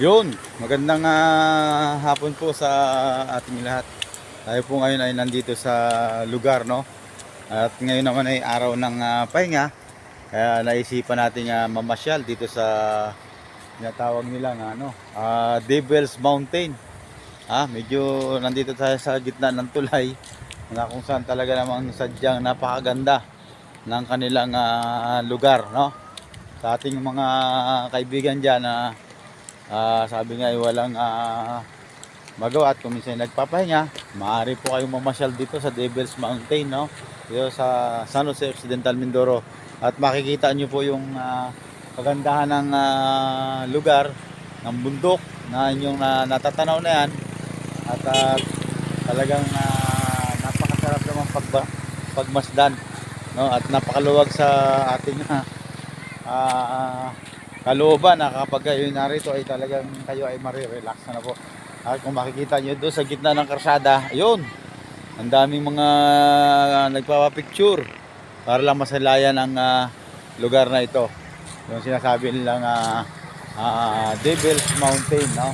Yun, magandang hapon po sa ating lahat. Tayo po ngayon ay nandito sa lugar, no? At ngayon naman ay araw ng pahinga. Kaya naisipan natin mamasyal dito sa tinatawag nilang Devil's Mountain. Medyo nandito tayo sa gitna ng tulay na kung saan talaga namang sadyang napakaganda ng kanilang lugar, no? Sa ating mga kaibigan diyan na sabi nga ay walang magawa at kung minsan nagpapahinga, maaari po kayong mamasyal dito sa Devil's Mountain, no? Dito sa San Jose Occidental, Mindoro, at makikita nyo po yung kagandahan ng lugar ng bundok na inyong natatanaw na yan at talagang napakasarap naman pagmasdan, no? At napakaluwag sa ating kalooban na kapag kayo narito ay talagang kayo ay marirelax na po. At kung makikita nyo doon sa gitna ng karsada, ayun, ang daming mga nagpapapicture para lang masalayan ang lugar na ito. Yung sinasabi nilang Devil's Mountain, no?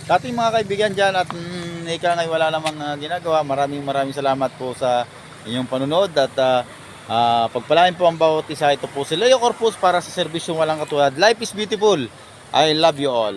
Sa ating mga kaibigan dyan at ika ngay wala namang ginagawa, maraming salamat po sa inyong panunood at pagpalain po ang bawat isa. Ito po si Leo Corpus para sa serbisyong walang katulad. Life is beautiful. I love you all.